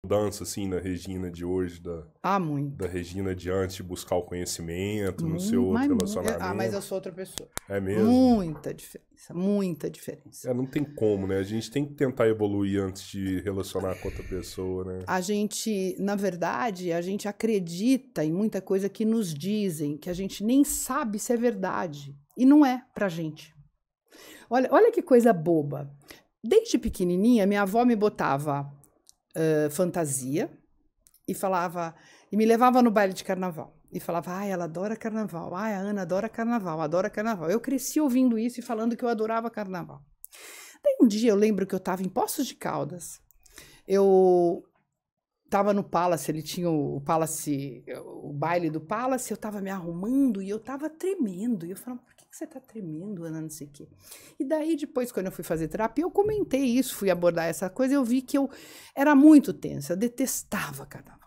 Mudança, assim, na Regina de hoje, Muito. da Regina de antes de buscar o conhecimento no seu outro Mas relacionamento. mas eu sou outra pessoa. É mesmo? Muita diferença, muita diferença. Não tem como, né? A gente tem que tentar evoluir antes de relacionar com outra pessoa, né? A gente, na verdade, a gente acredita em muita coisa que nos dizem, que a gente nem sabe se é verdade. E não é pra gente. Olha que coisa boba. Desde pequenininha, minha avó me botava fantasia e falava, e me levava no baile de carnaval. E falava, ai, ela adora carnaval. Ai, a Ana adora carnaval, adora carnaval. Eu cresci ouvindo isso e falando que eu adorava carnaval. Daí um dia eu lembro que eu estava em Poços de Caldas. Eu estava no Palace, ele tinha o Palace, o baile do Palace, eu estava me arrumando e eu estava tremendo. E eu falava, por que você está tremendo, Ana, não sei o quê? E daí depois, quando eu fui fazer terapia, eu comentei isso, fui abordar essa coisa, eu vi que eu era muito tensa, eu detestava carnaval.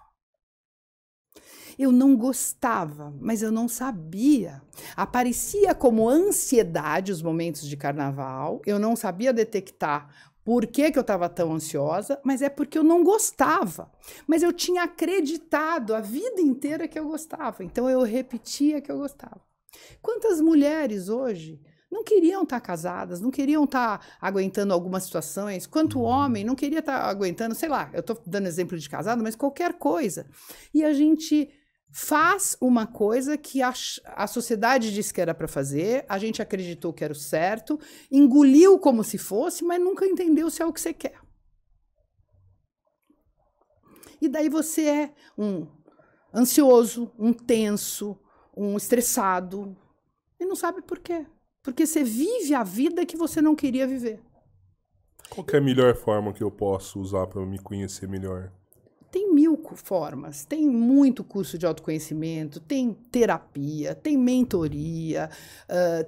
Eu não gostava, mas eu não sabia. Aparecia como ansiedade os momentos de carnaval, eu não sabia detectar por que eu estava tão ansiosa, mas é porque eu não gostava. Mas eu tinha acreditado a vida inteira que eu gostava, então eu repetia que eu gostava. Quantas mulheres hoje não queriam estar casadas, não queriam estar aguentando algumas situações, quanto homem não queria estar aguentando, sei lá, eu estou dando exemplo de casado, mas qualquer coisa. E a gente faz uma coisa que a sociedade disse que era para fazer, a gente acreditou que era o certo, engoliu como se fosse, mas nunca entendeu se é o que você quer. E daí você é um ansioso, um tenso, um estressado, e não sabe por quê. Porque você vive a vida que você não queria viver. Qual que é a melhor forma que eu posso usar para me conhecer melhor? Tem 1000 formas, tem muito curso de autoconhecimento, tem terapia, tem mentoria,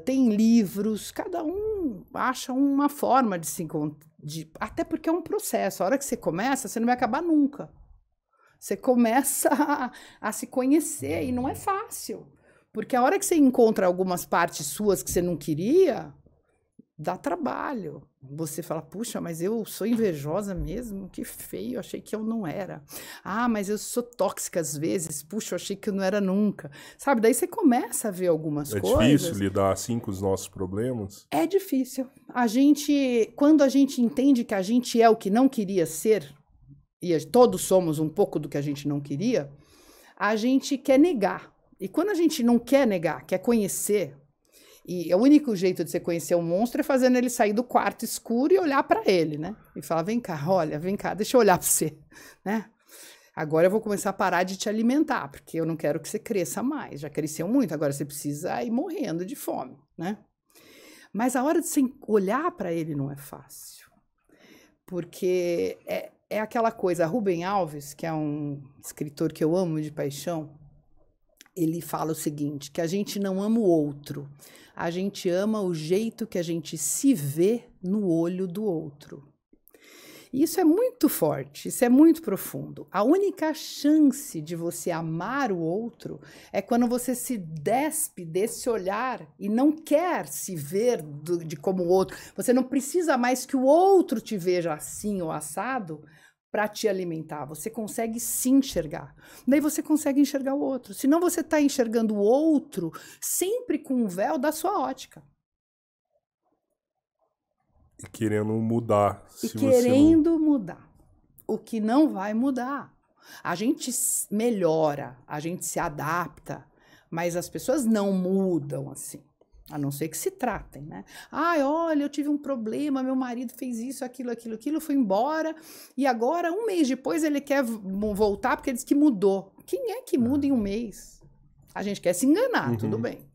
tem livros, cada um acha uma forma de se encontrar, até porque é um processo, a hora que você começa, você não vai acabar nunca. Você começa a se conhecer e não é fácil, porque a hora que você encontra algumas partes suas que você não queria, dá trabalho. Você fala, puxa, mas eu sou invejosa mesmo? Que feio, achei que eu não era. Ah, mas eu sou tóxica às vezes, puxa, eu achei que eu não era nunca. Sabe, daí você começa a ver algumas coisas. É difícil lidar assim com os nossos problemas? É difícil. Quando a gente entende que a gente é o que não queria ser, e todos somos um pouco do que a gente não queria, a gente quer negar. E quando a gente não quer negar, quer conhecer, e o único jeito de você conhecer um monstro é fazendo ele sair do quarto escuro e olhar para ele, né? E falar, vem cá, olha, vem cá, deixa eu olhar para você, né? Agora eu vou começar a parar de te alimentar, porque eu não quero que você cresça mais. Já cresceu muito, agora você precisa ir morrendo de fome, né? Mas a hora de você olhar para ele não é fácil. Porque é aquela coisa, Rubem Alves, que é um escritor que eu amo de paixão, ele fala o seguinte, que a gente não ama o outro, a gente ama o jeito que a gente se vê no olho do outro. E isso é muito forte, isso é muito profundo. A única chance de você amar o outro é quando você se despe desse olhar e não quer se ver de como o outro. Você não precisa mais que o outro te veja assim ou assado para te alimentar. Você consegue se enxergar. Daí você consegue enxergar o outro. Senão você está enxergando o outro sempre com o véu da sua ótica. E querendo mudar. Querendo mudar. O que não vai mudar. A gente melhora, a gente se adapta, mas as pessoas não mudam assim. A não ser que se tratem, né? Ai, olha, eu tive um problema, meu marido fez isso, aquilo, foi embora, e agora, um mês depois, ele quer voltar porque ele diz que mudou. Quem é que muda em um mês? A gente quer se enganar, tudo bem,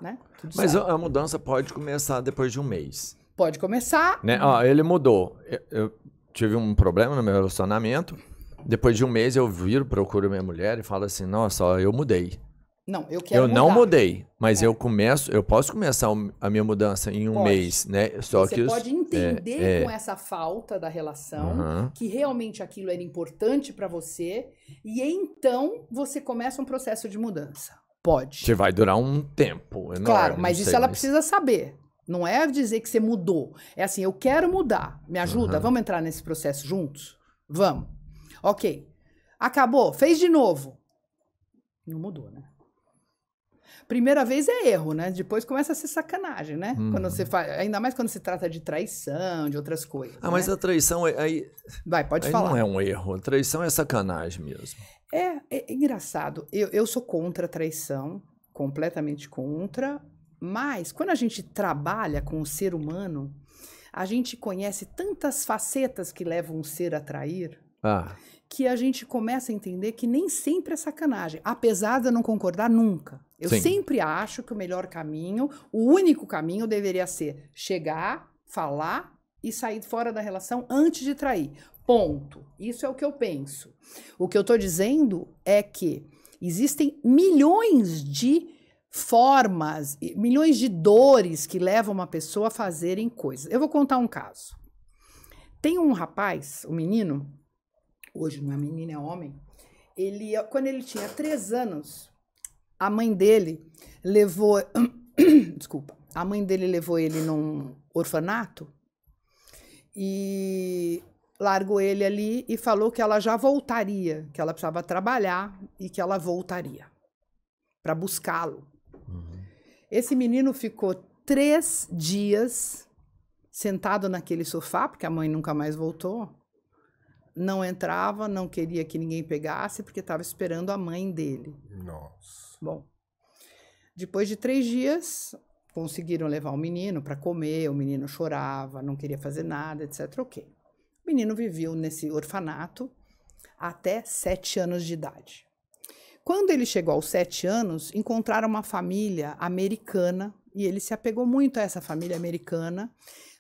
né? Tudo mas certo. A mudança pode começar depois de um mês. Pode começar. Né? Ó, ele mudou. Eu tive um problema no meu relacionamento. Depois de um mês eu viro, procuro minha mulher e falo assim, nossa, ó, eu mudei. Não, eu quero mudar. não mudei, mas eu posso começar a minha mudança em um mês, né? Só você pode entender com essa falta da relação que realmente aquilo era importante para você e então você começa um processo de mudança. Pode. Que vai durar um tempo enorme. Claro, mas isso ela precisa saber. Não é dizer que você mudou. É assim, eu quero mudar. Me ajuda? Vamos entrar nesse processo juntos? Vamos. Ok. Acabou. Fez de novo. Não mudou, né? Primeira vez é erro, né? Depois começa a ser sacanagem, né? Quando você faz, ainda mais quando se trata de traição, de outras coisas. Ah, mas né? a traição aí Vai, pode aí falar. não é um erro. A traição é sacanagem mesmo. É engraçado. Eu sou contra a traição, completamente contra, mas quando a gente trabalha com o ser humano, a gente conhece tantas facetas que levam um ser a trair, Ah, que a gente começa a entender que nem sempre é sacanagem, apesar de eu não concordar nunca. Eu Sim. sempre acho que o melhor caminho, o único caminho deveria ser chegar, falar e sair fora da relação antes de trair. Ponto. Isso é o que eu penso. O que eu tô dizendo é que existem milhões de formas, milhões de dores que levam uma pessoa a fazerem coisas. Eu vou contar um caso. Tem um rapaz, um menino, hoje não é menino, é homem, quando ele tinha 3 anos, a mãe dele levou, desculpa, a mãe dele levou ele num orfanato e largou ele ali e falou que ela já voltaria, que ela precisava trabalhar e que ela voltaria para buscá-lo. Esse menino ficou 3 dias sentado naquele sofá, porque a mãe nunca mais voltou. Não entrava, não queria que ninguém pegasse, porque estava esperando a mãe dele. Nossa. Bom, depois de 3 dias, conseguiram levar o menino para comer, o menino chorava, não queria fazer nada, etc. Ok. O menino viveu nesse orfanato até 7 anos de idade. Quando ele chegou aos 7 anos, encontraram uma família americana e ele se apegou muito a essa família americana.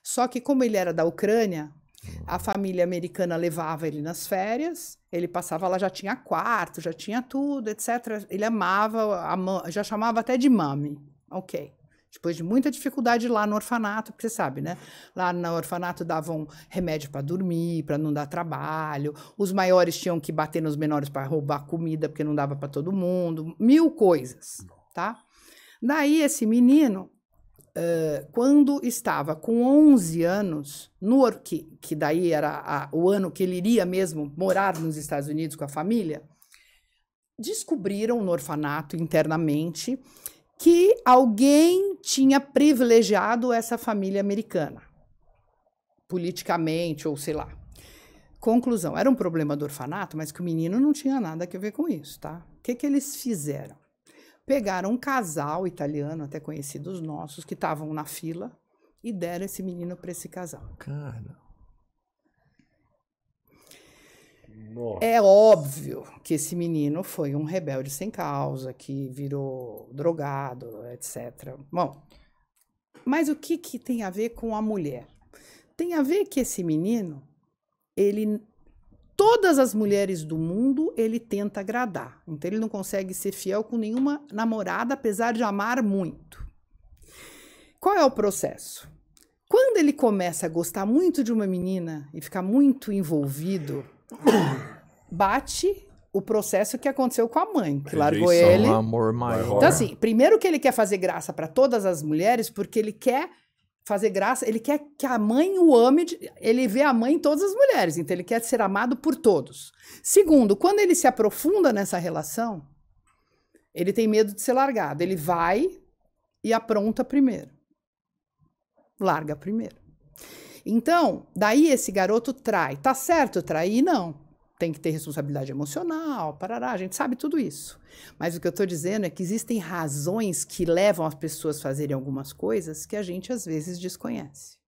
Só que como ele era da Ucrânia, a família americana levava ele nas férias, ele passava lá, já tinha quarto, já tinha tudo, etc. Ele amava, já chamava até de mami. Ok. Depois de muita dificuldade lá no orfanato, porque você sabe, né? Lá no orfanato davam remédio para dormir, para não dar trabalho. Os maiores tinham que bater nos menores para roubar comida, porque não dava para todo mundo. 1000 coisas, tá? Daí esse menino, quando estava com 11 anos, que daí era o ano que ele iria mesmo morar nos Estados Unidos com a família, descobriram no orfanato internamente que alguém tinha privilegiado essa família americana, politicamente ou sei lá. Conclusão, era um problema do orfanato, mas que o menino não tinha nada a ver com isso, tá? O que eles fizeram? Pegaram um casal italiano, até conhecidos nossos, que estavam na fila e deram esse menino para esse casal. cara. Nossa. É óbvio que esse menino foi um rebelde sem causa, que virou drogado, etc. Bom, mas o que tem a ver com a mulher? Tem a ver que esse menino, todas as mulheres do mundo, ele tenta agradar. Então, ele não consegue ser fiel com nenhuma namorada, apesar de amar muito. Qual é o processo? Quando ele começa a gostar muito de uma menina e ficar muito envolvido, bate o processo que aconteceu com a mãe, que largou ele. Um amor maior. Então, assim, primeiro que ele quer fazer graça para todas as mulheres, porque ele quer fazer graça, ele quer que a mãe o ame, ele vê a mãe em todas as mulheres, então ele quer ser amado por todos. Segundo, quando ele se aprofunda nessa relação, ele tem medo de ser largado, ele vai e apronta primeiro. Larga primeiro. Então, daí esse garoto trai. Tá certo trair? Não. Tem que ter responsabilidade emocional, parará, a gente sabe tudo isso. Mas o que eu tô dizendo é que existem razões que levam as pessoas a fazerem algumas coisas que a gente às vezes desconhece.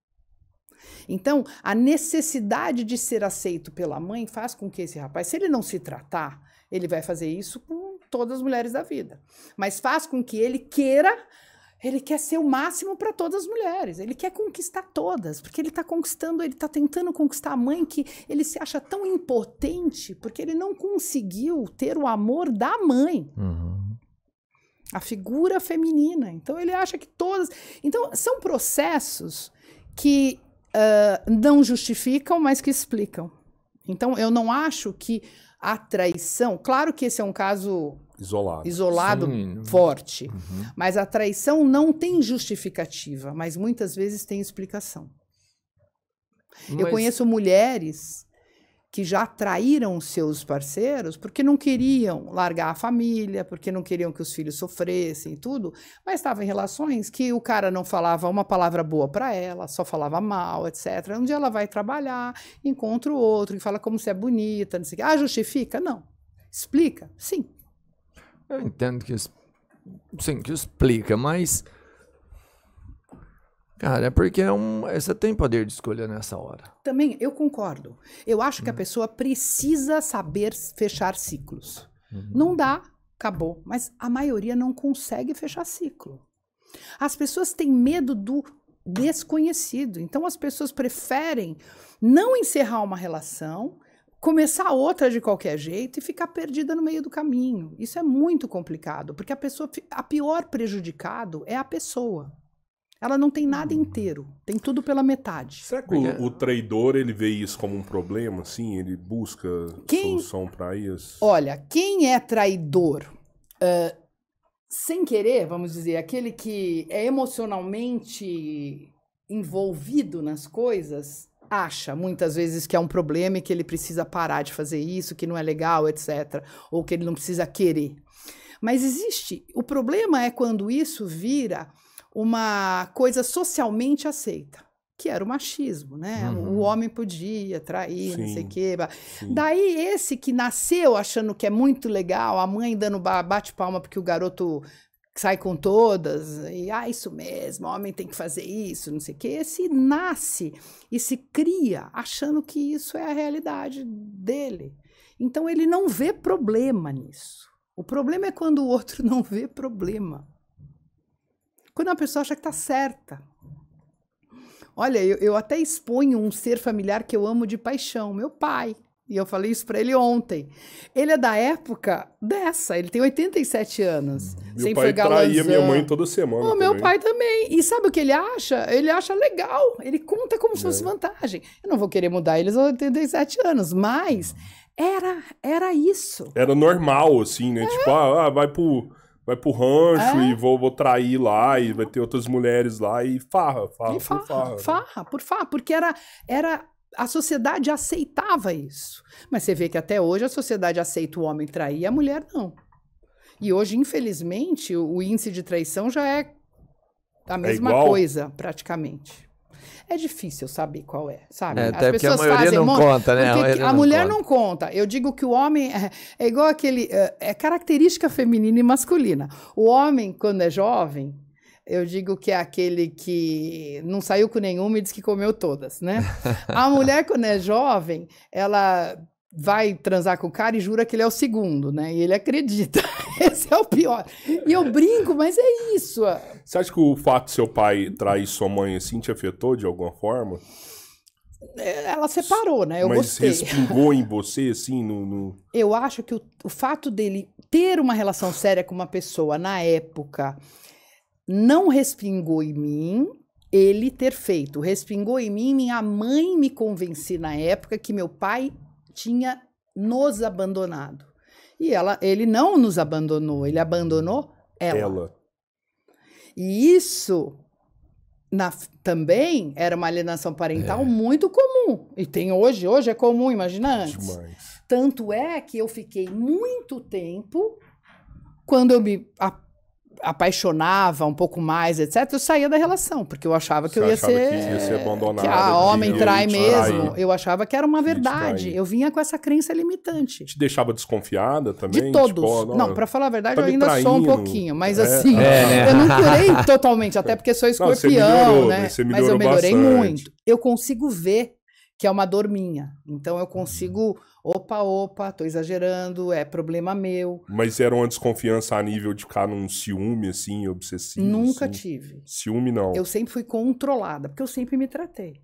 Então, a necessidade de ser aceito pela mãe faz com que esse rapaz, se ele não se tratar, ele vai fazer isso com todas as mulheres da vida. Mas faz com que ele quer ser o máximo para todas as mulheres, ele quer conquistar todas, porque ele está tentando conquistar a mãe, que ele se acha tão impotente, porque ele não conseguiu ter o amor da mãe, a figura feminina. Então ele acha que todas... Então são processos que não justificam, mas que explicam. Então eu não acho que a traição... Claro que esse é um caso... Isolado, sim, forte. Mas a traição não tem justificativa, mas muitas vezes tem explicação. Eu conheço mulheres que já traíram seus parceiros porque não queriam largar a família, porque não queriam que os filhos sofressem e tudo, mas estavam em relações que o cara não falava uma palavra boa para ela, só falava mal, etc. Um dia ela vai trabalhar, encontra o outro e fala como você é bonita, não sei o quê. Ah, justifica? Não. Explica? Sim. Eu entendo que, sim, que explica, mas... Cara, é porque você tem poder de escolha nessa hora. Também, eu concordo. Eu acho que a pessoa precisa saber fechar ciclos. Não dá, acabou. Mas a maioria não consegue fechar ciclo. As pessoas têm medo do desconhecido. Então, as pessoas preferem não encerrar uma relação, começar outra de qualquer jeito e ficar perdida no meio do caminho. Isso é muito complicado, porque a pior prejudicado é a pessoa. Ela não tem nada inteiro, tem tudo pela metade. Será que o traidor, ele vê isso como um problema, assim? Ele busca solução para isso? Olha, quem é traidor, sem querer, vamos dizer, aquele que é emocionalmente envolvido nas coisas, acha muitas vezes que é um problema e que ele precisa parar de fazer isso, que não é legal, etc. Ou que ele não precisa querer. Mas existe, o problema é quando isso vira uma coisa socialmente aceita, que era o machismo, né? O homem podia trair, não sei o quê. Daí esse que nasceu achando que é muito legal, a mãe dando bate-palma porque o garoto sai com todas, e isso mesmo, o homem tem que fazer isso, não sei o quê. Esse nasce e se cria achando que isso é a realidade dele. Então ele não vê problema nisso. O problema é quando o outro não vê problema. Quando a pessoa acha que está certa. Olha, eu até exponho um ser familiar que eu amo de paixão, meu pai. E eu falei isso para ele ontem. Ele é da época dessa, ele tem 87 anos. Meu pai traía minha mãe toda semana. O meu pai também. E sabe o que ele acha? Ele acha legal. Ele conta como se fosse vantagem. Eu não vou querer mudar eles aos 87 anos, mas era isso. Era normal, assim, né? Tipo, vai pro rancho e vou trair lá e vai ter outras mulheres lá e farra por farra, porque a sociedade aceitava isso. Mas você vê que até hoje a sociedade aceita o homem trair e a mulher não. E hoje, infelizmente, o índice de traição já é a mesma coisa, praticamente. É difícil saber qual é, sabe? Até porque a maioria não conta, né? A mulher não conta. Eu digo que o homem é igual aquele... É característica feminina e masculina. O homem, quando é jovem, eu digo que é aquele que não saiu com nenhuma e diz que comeu todas, né? A mulher, quando é jovem, ela vai transar com o cara e jura que ele é o segundo, né? E ele acredita. Esse é o pior. E eu brinco, mas é isso. Você acha que o fato de seu pai trair sua mãe assim te afetou de alguma forma? Ela separou, né? Mas gostei. respingou em você, assim, no... Eu acho que o fato dele ter uma relação séria com uma pessoa na época não respingou em mim, ele ter feito. Respingou em mim, minha mãe me convencia na época que meu pai tinha nos abandonado. E ele não nos abandonou, ele abandonou ela. E isso também era uma alienação parental muito comum. E tem hoje é comum, imagina antes. Demais. Tanto é que eu fiquei muito tempo, quando eu me apaixonava um pouco mais, etc., eu saía da relação, porque eu achava que eu ia ser abandonada. Que homem trai mesmo. Eu achava que era uma verdade. Eu vinha com essa crença limitante. Te deixava desconfiada também? De todos. Tipo, não, pra falar a verdade, tá eu ainda traindo. sou um pouquinho, mas assim, eu não curei totalmente, até porque sou escorpião, melhorou, né? Você mas eu melhorei bastante. muito. Eu consigo ver que é uma dor minha. Então eu consigo... Opa, tô exagerando, é problema meu. Mas era uma desconfiança a nível de ficar num ciúme, assim, obsessivo? Nunca assim? tive. Ciúme, não? Eu sempre fui controlada, porque eu sempre me tratei,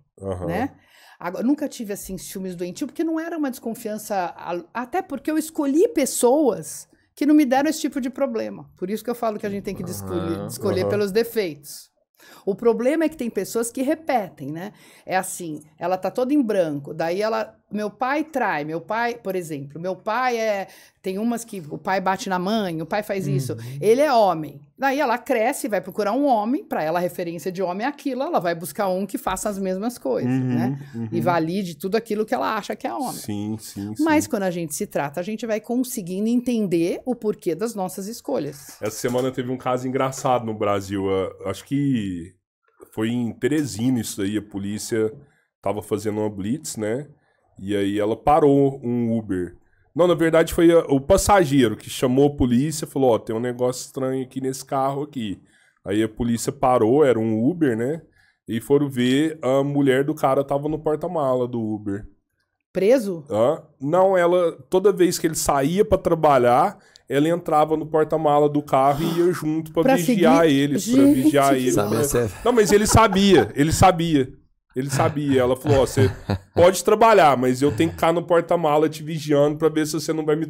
né? Agora, nunca tive, assim, ciúmes doentio, porque não era uma desconfiança... Até porque eu escolhi pessoas que não me deram esse tipo de problema. Por isso que eu falo que a gente tem que escolher pelos defeitos. O problema é que tem pessoas que repetem, né? É assim, ela tá toda em branco, daí ela meu pai trai, meu pai, por exemplo, meu pai tem umas que o pai bate na mãe, o pai faz isso, ele é homem. Daí ela cresce, vai procurar um homem, para ela a referência de homem é aquilo, ela vai buscar um que faça as mesmas coisas, né? E valide tudo aquilo que ela acha que é homem. Sim. Mas quando a gente se trata, a gente vai conseguindo entender o porquê das nossas escolhas. Essa semana teve um caso engraçado no Brasil, acho que foi em Teresina isso aí, a polícia tava fazendo uma blitz, né? E aí ela parou um Uber. Não, na verdade foi o passageiro que chamou a polícia e falou, tem um negócio estranho aqui nesse carro aqui. Aí a polícia parou, era um Uber, né? E foram ver, a mulher do cara tava no porta-mala do Uber. Preso? Não, ela, toda vez que ele saía pra trabalhar, ela entrava no porta-mala do carro e ia junto pra vigiar ele. Pra vigiar ele. Não, mas ele sabia. Ela falou, você pode trabalhar, mas eu tenho que ficar no porta-mala te vigiando pra ver se você não vai me